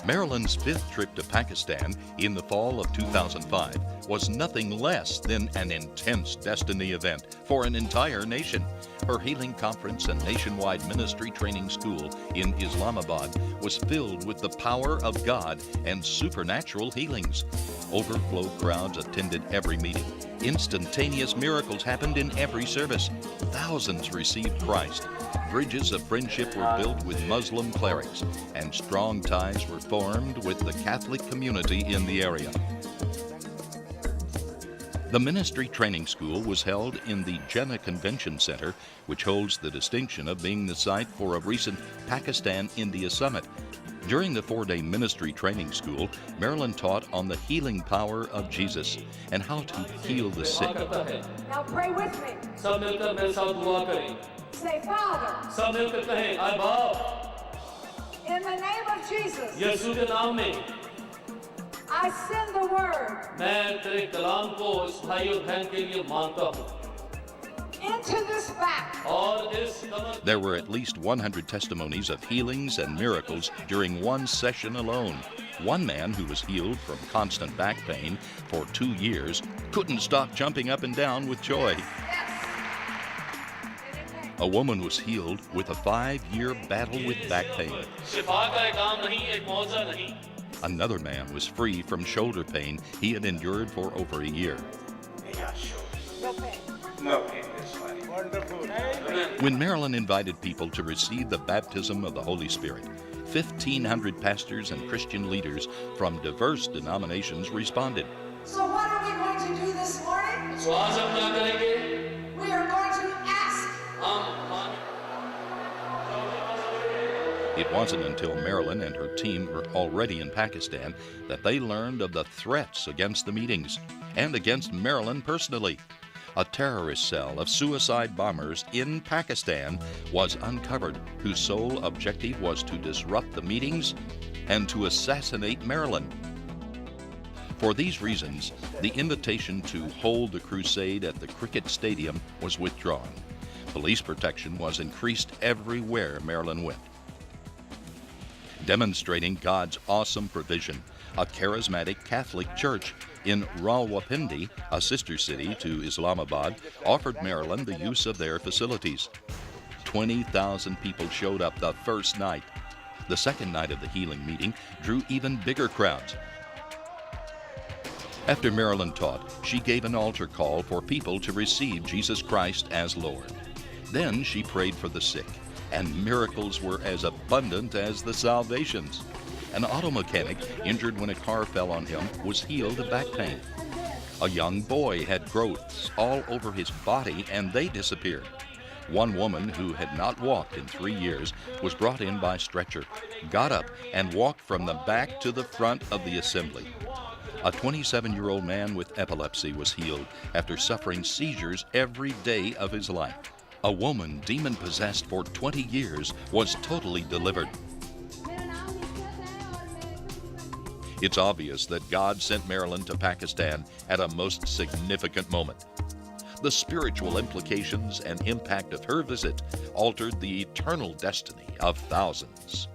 Marilyn's fifth trip to Pakistan in the fall of 2005 was nothing less than an intense destiny event for an entire nation. Her healing conference and nationwide ministry training school in Islamabad was filled with the power of God and supernatural healings. Overflow crowds attended every meeting. Instantaneous miracles happened in every service. Thousands received Christ. Bridges of friendship were built with Muslim clerics, and strong ties were formed with the Catholic community in the area. The ministry training school was held in the Jeddah Convention Center, which holds the distinction of being the site for a recent Pakistan-India summit. During the 4-day ministry training school, Marilyn taught on the healing power of Jesus and how to heal the sick. Now pray with me. Say, Father, in the name of Jesus, I send the word into this back. There were at least 100 testimonies of healings and miracles during one session alone. One man who was healed from constant back pain for 2 years couldn't stop jumping up and down with joy. A woman was healed with a 5-year battle with back pain. Another man was free from shoulder pain he had endured for over a year. No pain. When Marilyn invited people to receive the baptism of the Holy Spirit, 1,500 pastors and Christian leaders from diverse denominations responded. So what are we going to do this morning? We are going to ask. It wasn't until Marilyn and her team were already in Pakistan that they learned of the threats against the meetings and against Marilyn personally. A terrorist cell of suicide bombers in Pakistan was uncovered, whose sole objective was to disrupt the meetings and to assassinate Marilyn. For these reasons, the invitation to hold the crusade at the cricket stadium was withdrawn. Police protection was increased everywhere Marilyn went. Demonstrating God's awesome provision, a charismatic Catholic church in Rawalpindi, a sister city to Islamabad, offered Marilyn the use of their facilities. 20,000 people showed up the first night. The second night of the healing meeting drew even bigger crowds. After Marilyn taught, she gave an altar call for people to receive Jesus Christ as Lord. Then she prayed for the sick, and miracles were as abundant as the salvations. An auto mechanic injured when a car fell on him was healed of back pain. A young boy had growths all over his body and they disappeared. One woman who had not walked in 3 years was brought in by stretcher, got up and walked from the back to the front of the assembly. A 27-year-old man with epilepsy was healed after suffering seizures every day of his life. A woman demon-possessed for 20 years was totally delivered. It's obvious that God sent Marilyn to Pakistan at a most significant moment. The spiritual implications and impact of her visit altered the eternal destiny of thousands.